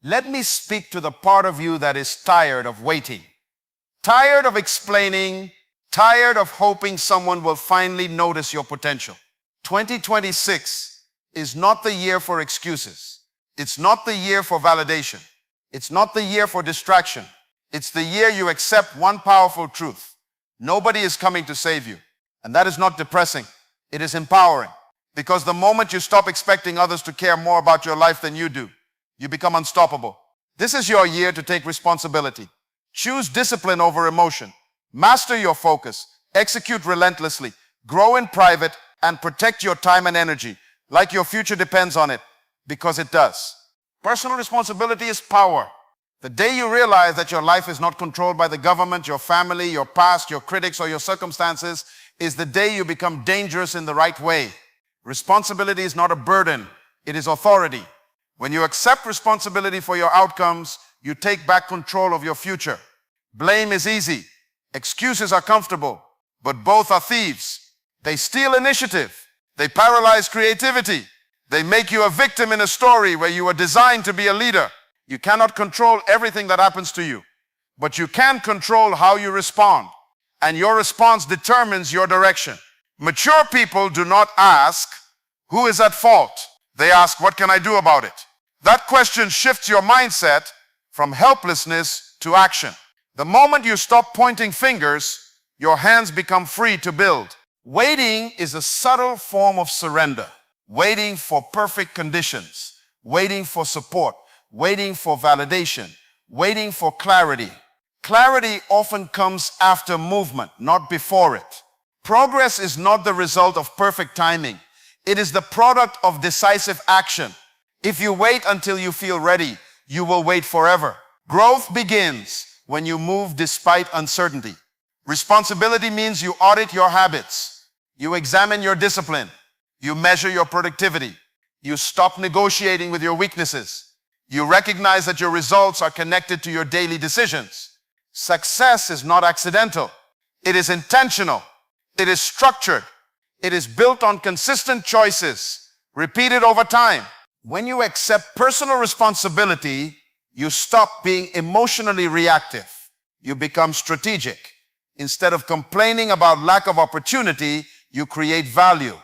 Let me speak to the part of you that is tired of waiting, tired of explaining, tired of hoping someone will finally notice your potential. 2026 is not the year for excuses. It's not the year for validation. It's not the year for distraction. It's the year you accept one powerful truth. Nobody is coming to save you. And that is not depressing. It is empowering. Because the moment you stop expecting others to care more about your life than you do, you become unstoppable. This is your year to take responsibility. Choose discipline over emotion. Master your focus. Execute relentlessly. Grow in private and protect your time and energy like your future depends on it, because it does. Personal responsibility is power. The day you realize that your life is not controlled by the government, your family, your past, your critics, or your circumstances is the day you become dangerous in the right way. Responsibility is not a burden. It is authority. When you accept responsibility for your outcomes, you take back control of your future. Blame is easy. Excuses are comfortable, but both are thieves. They steal initiative. They paralyze creativity. They make you a victim in a story where you were designed to be a leader. You cannot control everything that happens to you, but you can control how you respond, and your response determines your direction. Mature people do not ask, who is at fault? They ask, what can I do about it? That question shifts your mindset from helplessness to action. The moment you stop pointing fingers, your hands become free to build. Waiting is a subtle form of surrender. Waiting for perfect conditions, waiting for support, waiting for validation, waiting for clarity. Clarity often comes after movement, not before it. Progress is not the result of perfect timing. It is the product of decisive action. If you wait until you feel ready, you will wait forever. Growth begins when you move despite uncertainty. Responsibility means you audit your habits. You examine your discipline. You measure your productivity. You stop negotiating with your weaknesses. You recognize that your results are connected to your daily decisions. Success is not accidental. It is intentional. It is structured. It is built on consistent choices, repeated over time. When you accept personal responsibility, you stop being emotionally reactive. You become strategic. Instead of complaining about lack of opportunity, you create value.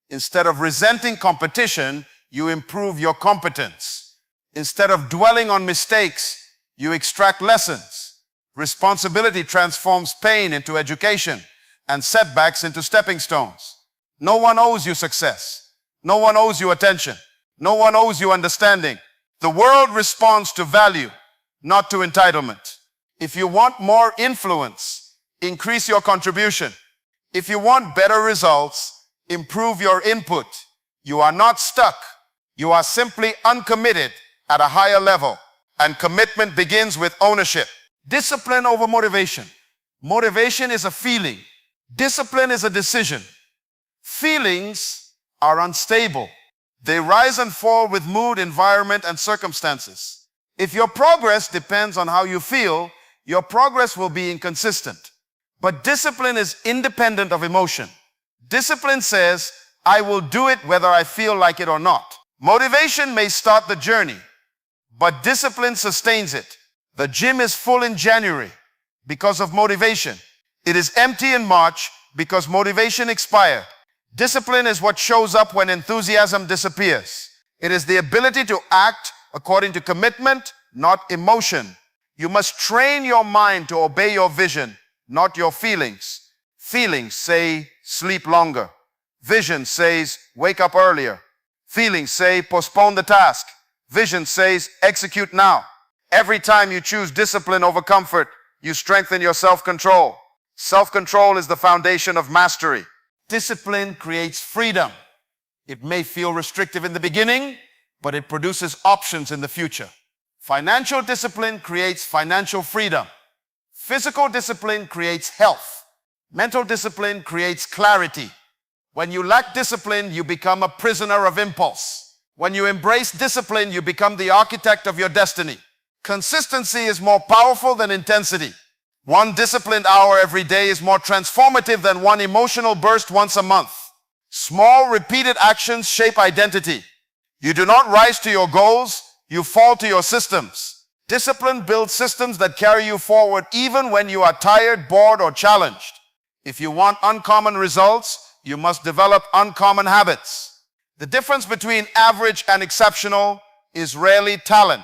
Instead of resenting competition, you improve your competence. Instead of dwelling on mistakes, you extract lessons. Responsibility transforms pain into education and setbacks into stepping stones. No one owes you success. No one owes you attention. No one owes you understanding. The world responds to value, not to entitlement. If you want more influence, increase your contribution. If you want better results, improve your input. You are not stuck. You are simply uncommitted at a higher level. And commitment begins with ownership. Discipline over motivation. Motivation is a feeling. Discipline is a decision. Feelings are unstable. They rise and fall with mood, environment, and circumstances. If your progress depends on how you feel, your progress will be inconsistent. But discipline is independent of emotion. Discipline says, I will do it whether I feel like it or not. Motivation may start the journey, but discipline sustains it. The gym is full in January because of motivation. It is empty in March because motivation expired. Discipline is what shows up when enthusiasm disappears. It is the ability to act according to commitment, not emotion. You must train your mind to obey your vision, not your feelings. Feelings say, sleep longer. Vision says, wake up earlier. Feelings say, postpone the task. Vision says, execute now. Every time you choose discipline over comfort, you strengthen your self-control. Self-control is the foundation of mastery. Discipline creates freedom. It may feel restrictive in the beginning, but it produces options in the future. Financial discipline creates financial freedom. Physical discipline creates health. Mental discipline creates clarity. When you lack discipline, you become a prisoner of impulse. When you embrace discipline, you become the architect of your destiny. Consistency is more powerful than intensity. One disciplined hour every day is more transformative than one emotional burst once a month. Small, repeated actions shape identity. You do not rise to your goals, You fall to your systems. Discipline builds systems that carry you forward even when you are tired, bored, or challenged. If you want uncommon results, you must develop uncommon habits. The difference between average and exceptional is rarely talent.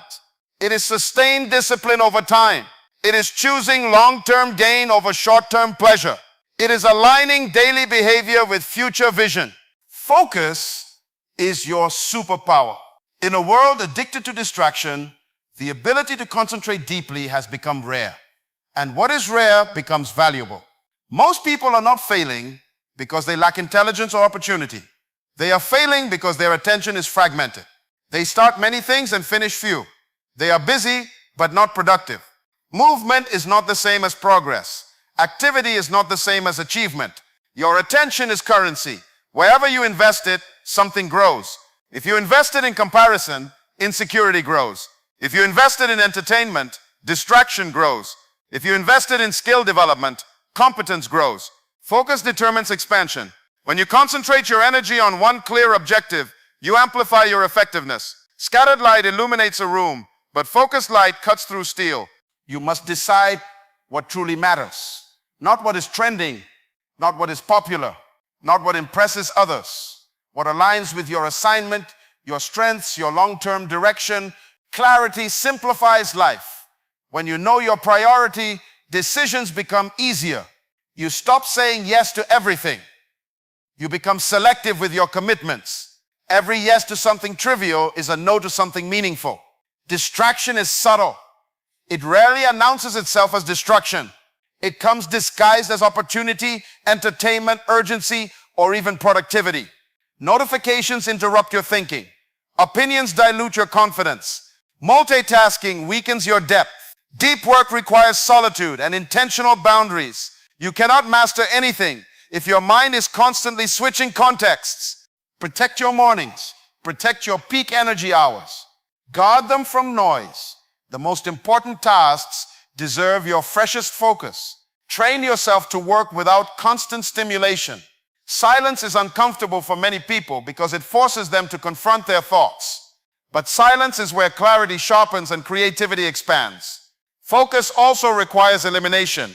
It is sustained discipline over time. It is choosing long-term gain over short-term pleasure. It is aligning daily behavior with future vision. Focus is your superpower. In a world addicted to distraction, the ability to concentrate deeply has become rare. And what is rare becomes valuable. Most people are not failing because they lack intelligence or opportunity. They are failing because their attention is fragmented. They start many things and finish few. They are busy but not productive. Movement is not the same as progress. Activity is not the same as achievement. Your attention is currency. Wherever you invest it, something grows. If you invest it in comparison, insecurity grows. If you invest it in entertainment, distraction grows. If you invest it in skill development, competence grows. Focus determines expansion. When you concentrate your energy on one clear objective, you amplify your effectiveness. Scattered light illuminates a room, but focused light cuts through steel. You must decide what truly matters. Not what is trending, not what is popular, not what impresses others. What aligns with your assignment, your strengths, your long-term direction. Clarity simplifies life. When you know your priority, decisions become easier. You stop saying yes to everything. You become selective with your commitments. Every yes to something trivial is a no to something meaningful. Distraction is subtle. It rarely announces itself as destruction. It comes disguised as opportunity, entertainment, urgency, or even productivity. Notifications interrupt your thinking. Opinions dilute your confidence. Multitasking weakens your depth. Deep work requires solitude and intentional boundaries. You cannot master anything if your mind is constantly switching contexts. Protect your mornings. Protect your peak energy hours. Guard them from noise. The most important tasks deserve your freshest focus. Train yourself to work without constant stimulation. Silence is uncomfortable for many people because it forces them to confront their thoughts. But silence is where clarity sharpens and creativity expands. Focus also requires elimination.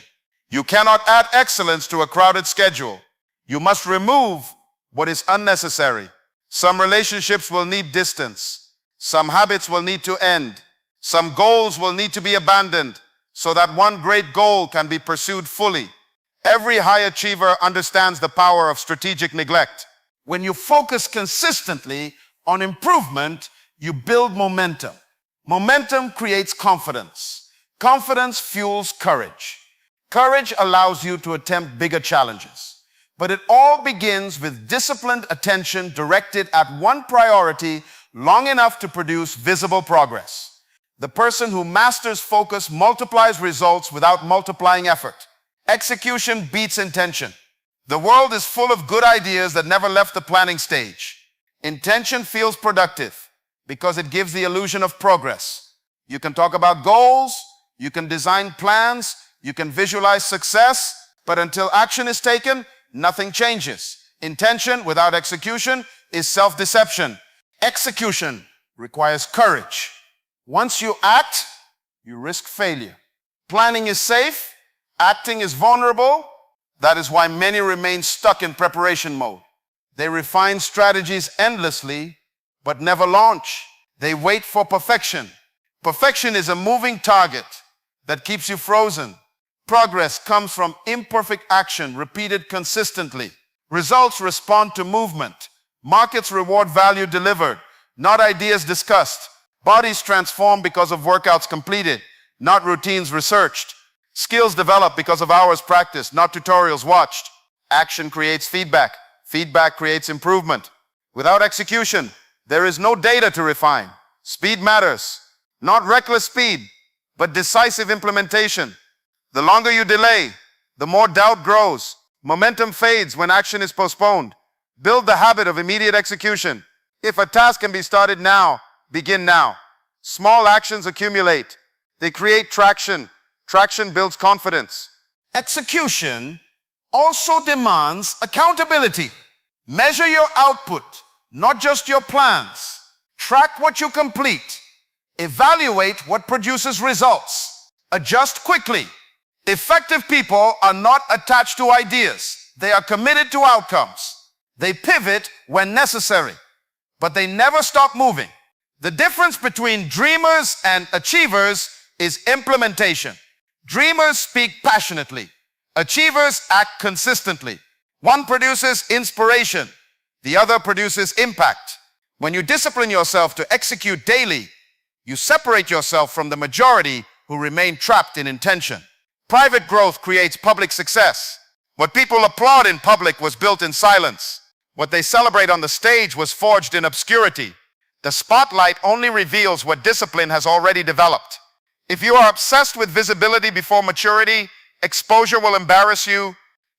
You cannot add excellence to a crowded schedule. You must remove what is unnecessary. Some relationships will need distance. Some habits will need to end. Some goals will need to be abandoned so that one great goal can be pursued fully. Every high achiever understands the power of strategic neglect. When you focus consistently on improvement, you build momentum. Momentum creates confidence. Confidence fuels courage. Courage allows you to attempt bigger challenges. But it all begins with disciplined attention directed at one priority long enough to produce visible progress. The person who masters focus multiplies results without multiplying effort. Execution beats intention. The world is full of good ideas that never left the planning stage. Intention feels productive because it gives the illusion of progress. You can talk about goals, you can design plans, you can visualize success, but until action is taken, nothing changes. Intention without execution is self-deception. Execution requires courage. Once you act, you risk failure. Planning is safe, acting is vulnerable. That is why many remain stuck in preparation mode. They refine strategies endlessly, but never launch. They wait for perfection. Perfection is a moving target that keeps you frozen. Progress comes from imperfect action repeated consistently. Results respond to movement. Markets reward value delivered, not ideas discussed. Bodies transform because of workouts completed, not routines researched. Skills develop because of hours practiced, not tutorials watched. Action creates feedback. Feedback creates improvement. Without execution, there is no data to refine. Speed matters. Not reckless speed, but decisive implementation. The longer you delay, the more doubt grows. Momentum fades when action is postponed. Build the habit of immediate execution. If a task can be started now, begin now. Small actions accumulate. They create traction. Traction builds confidence. Execution also demands accountability. Measure your output, not just your plans. Track what you complete. Evaluate what produces results. Adjust quickly. Effective people are not attached to ideas. They are committed to outcomes. They pivot when necessary, but they never stop moving. The difference between dreamers and achievers is implementation. Dreamers speak passionately. Achievers act consistently. One produces inspiration. The other produces impact. When you discipline yourself to execute daily, you separate yourself from the majority who remain trapped in intention. Private growth creates public success. What people applaud in public was built in silence. What they celebrate on the stage was forged in obscurity. The spotlight only reveals what discipline has already developed. If you are obsessed with visibility before maturity, exposure will embarrass you.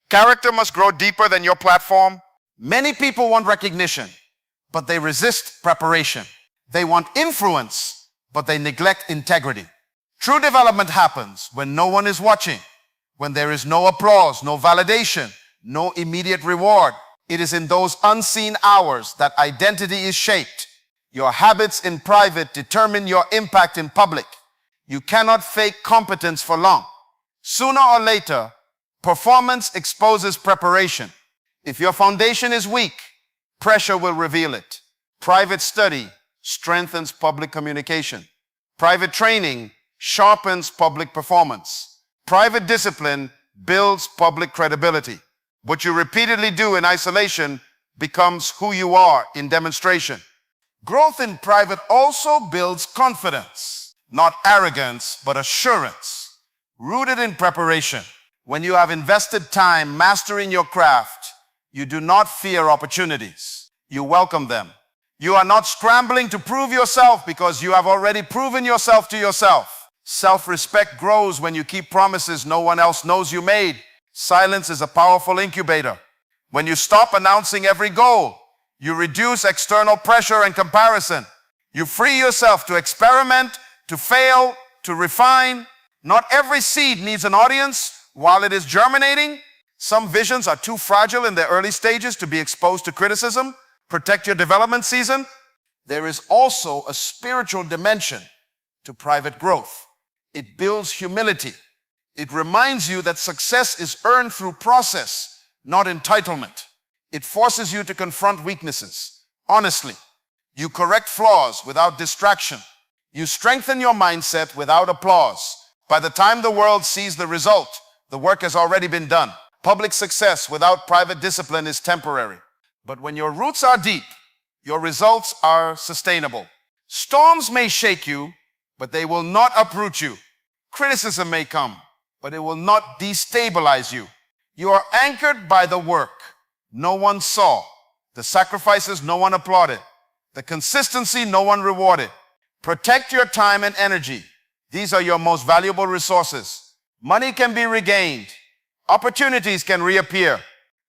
Character must grow deeper than your platform. Many people want recognition, but they resist preparation. They want influence, but they neglect integrity. True development happens when no one is watching, when there is no applause, no validation, no immediate reward. It is in those unseen hours that identity is shaped. Your habits in private determine your impact in public. You cannot fake competence for long. Sooner or later, performance exposes preparation. If your foundation is weak, pressure will reveal it. Private study strengthens public communication. Private training sharpens public performance. Private discipline builds public credibility. What you repeatedly do in isolation becomes who you are in demonstration. Growth in private also builds confidence, not arrogance, but assurance, rooted in preparation. When you have invested time mastering your craft, you do not fear opportunities. You welcome them. You are not scrambling to prove yourself because you have already proven yourself to yourself. Self-respect grows when you keep promises no one else knows you made. Silence is a powerful incubator. When you stop announcing every goal, you reduce external pressure and comparison. You free yourself to experiment, to fail, to refine. Not every seed needs an audience while it is germinating. Some visions are too fragile in their early stages to be exposed to criticism. Protect your development season. There is also a spiritual dimension to private growth. It builds humility. It reminds you that success is earned through process, not entitlement. It forces you to confront weaknesses honestly. You correct flaws without distraction. You strengthen your mindset without applause. By the time the world sees the result, the work has already been done. Public success without private discipline is temporary. But when your roots are deep, your results are sustainable. Storms may shake you, but they will not uproot you. Criticism may come, but it will not destabilize you. You are anchored by the work no one saw, the sacrifices no one applauded, the consistency no one rewarded. Protect your time and energy. These are your most valuable resources. Money can be regained. Opportunities can reappear,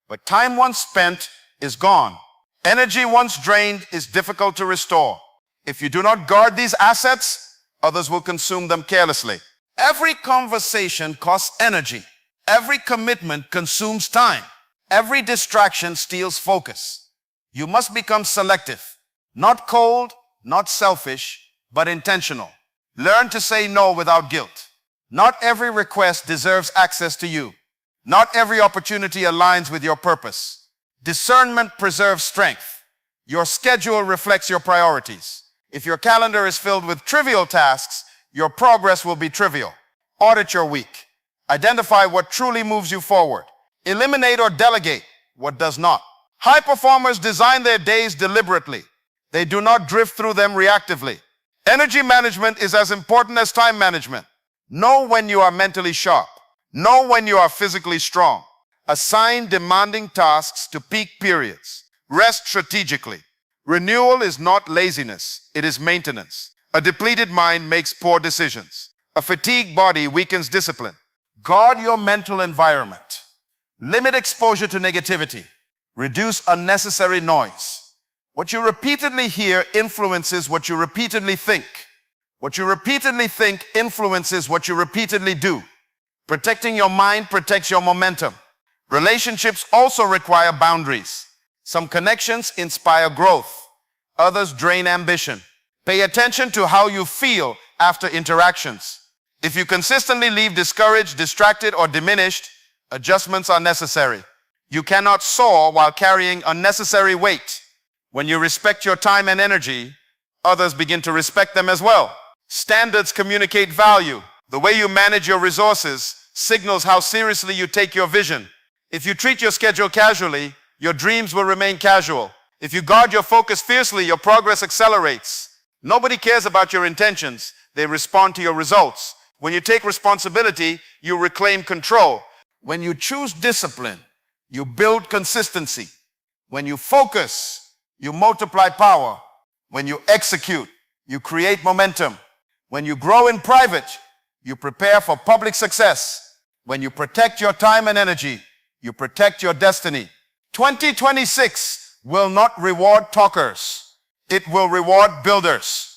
but time once spent is gone. Energy once drained is difficult to restore. If you do not guard these assets, others will consume them carelessly. Every conversation costs energy. Every commitment consumes time. Every distraction steals focus. You must become selective, not cold, not selfish, but intentional. Learn to say no without guilt. Not every request deserves access to you. Not every opportunity aligns with your purpose. Discernment preserves strength. Your schedule reflects your priorities. If your calendar is filled with trivial tasks, your progress will be trivial. Audit your week. Identify what truly moves you forward. Eliminate or delegate what does not. High performers design their days deliberately. They do not drift through them reactively. Energy management is as important as time management. Know when you are mentally sharp. Know when you are physically strong. Assign demanding tasks to peak periods. Rest strategically. Renewal is not laziness, it is maintenance. A depleted mind makes poor decisions. A fatigued body weakens discipline. Guard your mental environment. Limit exposure to negativity. Reduce unnecessary noise. What you repeatedly hear influences what you repeatedly think. What you repeatedly think influences what you repeatedly do. Protecting your mind protects your momentum. Relationships also require boundaries. Some connections inspire growth. Others drain ambition. Pay attention to how you feel after interactions. If you consistently leave discouraged, distracted, or diminished, adjustments are necessary. You cannot soar while carrying unnecessary weight. When you respect your time and energy, others begin to respect them as well. Standards communicate value. The way you manage your resources signals how seriously you take your vision. If you treat your schedule casually, your dreams will remain casual. If you guard your focus fiercely, your progress accelerates. Nobody cares about your intentions. They respond to your results. When you take responsibility, you reclaim control. When you choose discipline, you build consistency. When you focus, you multiply power. When you execute, you create momentum. When you grow in private, you prepare for public success. When you protect your time and energy, you protect your destiny. 2026 will not reward talkers. It will reward builders.